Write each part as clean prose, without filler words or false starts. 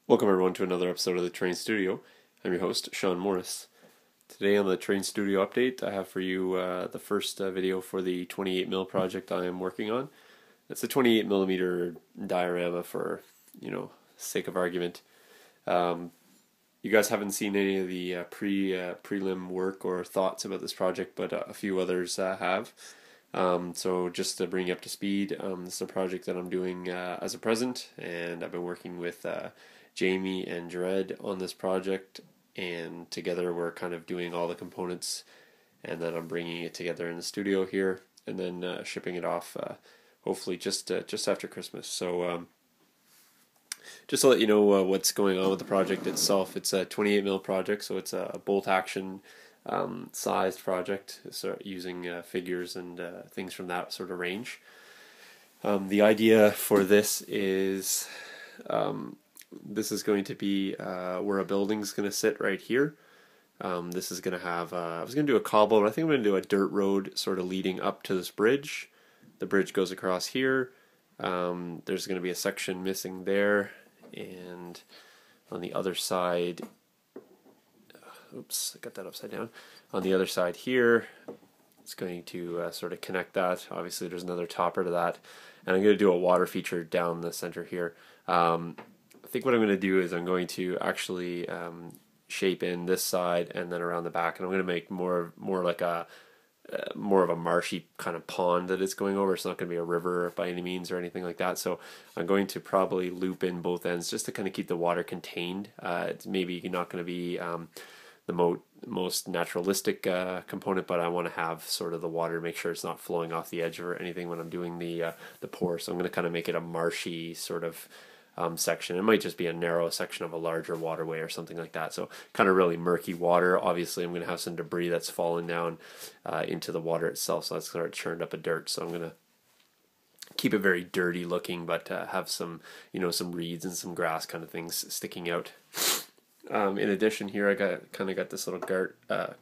Welcome everyone to another episode of the Train Studio. I'm your host, Sean Morris. Today on the Train Studio update, I have for you the first video for the 28mm project I am working on. It's a 28mm diorama for, sake of argument. You guys haven't seen any of the prelim work or thoughts about this project, but a few others have. So just to bring you up to speed, this is a project that I'm doing as a present, and I've been working with Jamie and Jared on this project, and together we're kind of doing all the components, and then I'm bringing it together in the studio here, and then shipping it off hopefully just after Christmas. So just to let you know what's going on with the project itself, it's a 28mm project, so it's a bolt action sized project, so using figures and things from that sort of range. The idea for this is this is going to be where a building's going to sit right here. This is going to have, I was going to do a cobble, but I think I'm going to do a dirt road sort of leading up to this bridge. The bridge goes across here. There's going to be a section missing there, and on the other side, oops, I got that upside down. On the other side here, it's going to sort of connect that. Obviously there's another topper to that, and I'm going to do a water feature down the center here. I think what I'm going to do is I'm going to actually shape in this side and then around the back, and I'm going to make more like a more of a marshy kind of pond that it's going over. It's not going to be a river by any means or anything like that. So I'm going to probably loop in both ends just to kind of keep the water contained. It's maybe not going to be the most naturalistic component, but I want to have sort of the water, make sure it's not flowing off the edge or anything when I'm doing the pour. So I'm going to kind of make it a marshy sort of section. It might just be a narrow section of a larger waterway or something like that. So kind of really murky water. Obviously I'm going to have some debris that's fallen down into the water itself, so that's sort of churned up a dirt. So I'm going to keep it very dirty looking, but have some some reeds and some grass kind of things sticking out. In addition, here I got this little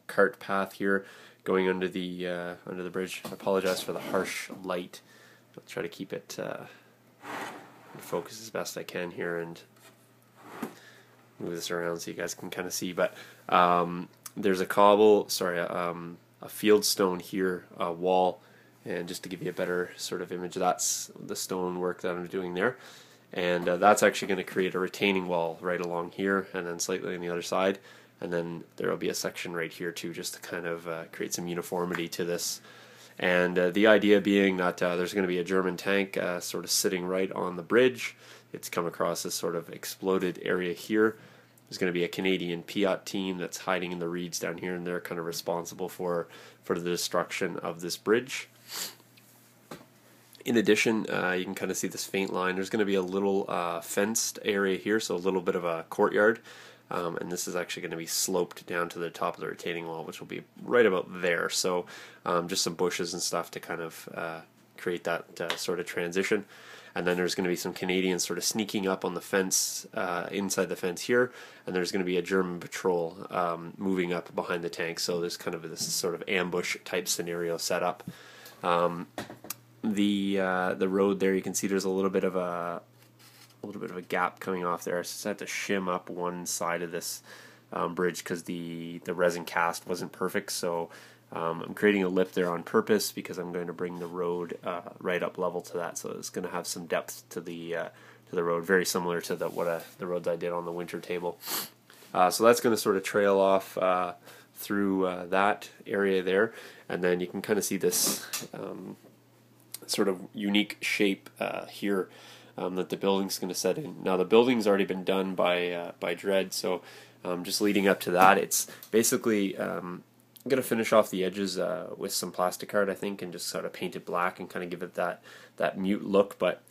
cart path here going under the bridge. I apologize for the harsh light. I'll try to keep it focus as best I can here and move this around so you guys can kind of see. But there's a a field stone here, a wall, and just to give you a better sort of image, that's the stone work that I'm doing there. And that's actually going to create a retaining wall right along here, and then slightly on the other side, and then there will be a section right here too, just to kind of create some uniformity to this. And the idea being that there's going to be a German tank sort of sitting right on the bridge. It's come across this sort of exploded area here. There's going to be a Canadian Piat team that's hiding in the reeds down here, and they're kind of responsible for the destruction of this bridge. In addition, you can kind of see this faint line. There's going to be a little fenced area here, so a little bit of a courtyard. And this is actually going to be sloped down to the top of the retaining wall, which will be right about there. So just some bushes and stuff to kind of create that sort of transition. And then there's going to be some Canadians sort of sneaking up on the fence, inside the fence here, and there's going to be a German patrol moving up behind the tank. So there's kind of this sort of ambush type scenario set up. The road there, you can see there's a little bit of a gap coming off there. I just had to shim up one side of this bridge because the resin cast wasn't perfect. So I'm creating a lip there on purpose because I'm going to bring the road right up level to that. So it's going to have some depth to the road, very similar to the roads I did on the winter table. So that's going to sort of trail off through that area there, and then you can kind of see this sort of unique shape here that the building's going to set in. Now the building's already been done by Dred, so just leading up to that, it's basically I'm going to finish off the edges with some plastic art, I think, and just sort of paint it black and kind of give it that mute look. But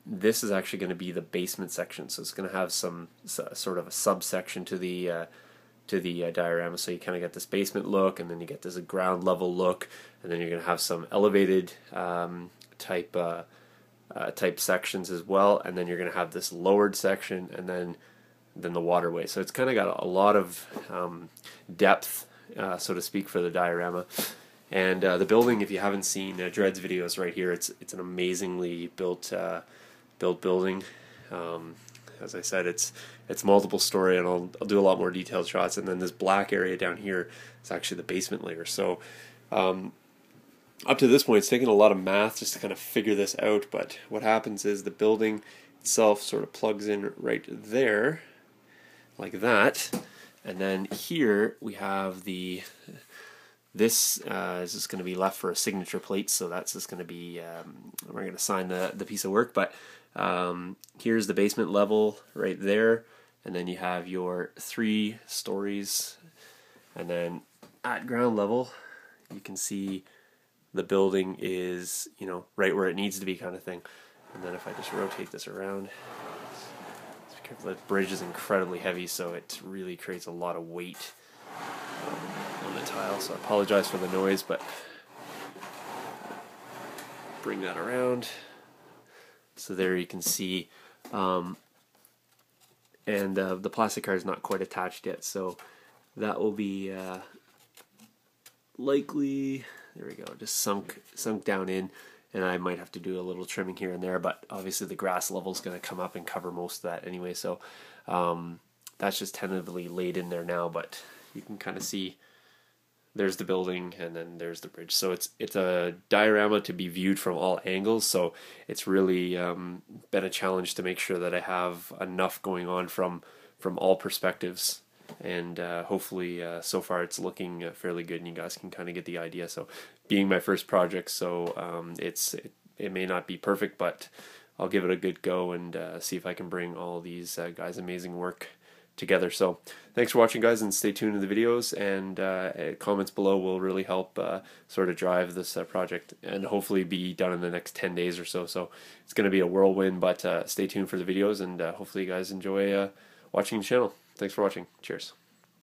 this is actually going to be the basement section, so it's going to have some sort of a subsection to the diorama. So you kind of get this basement look, and then you get this ground level look, and then you're going to have some elevated type sections as well, and then you're going to have this lowered section, and then the waterway. So it's kind of got a lot of depth, so to speak, for the diorama. And the building, if you haven't seen Dred's videos right here, it's an amazingly built building. as I said, it's multiple story, and I'll do a lot more detailed shots. And then this black area down here is actually the basement layer. So up to this point, it's taken a lot of math just to kind of figure this out. But what happens is the building itself sort of plugs in right there, like that. And then here we have this is just going to be left for a signature plate, so that's just going to be, we're going to sign the piece of work. But here's the basement level right there, and then you have your 3 stories, and then at ground level you can see the building is, you know, right where it needs to be, kind of thing. And then if I just rotate this around, the bridge is incredibly heavy, so it really creates a lot of weight on the tile. So I apologize for the noise, but bring that around. So there you can see, and the plastic card is not quite attached yet, so that will be likely, there we go, just sunk down in. And I might have to do a little trimming here and there, but obviously the grass level is going to come up and cover most of that anyway. So that's just tentatively laid in there now, but you can kind of see there's the building and then there's the bridge. So it's a diorama to be viewed from all angles. So it's really been a challenge to make sure that I have enough going on from all perspectives. And hopefully so far it's looking fairly good, and you guys can kind of get the idea. So being my first project, so it may not be perfect, but I'll give it a good go and see if I can bring all these guys' amazing work together. So thanks for watching, guys, and stay tuned to the videos, and comments below will really help sort of drive this project, and hopefully be done in the next 10 days or so. So it's going to be a whirlwind, but stay tuned for the videos, and hopefully you guys enjoy watching the channel. Thanks for watching. Cheers.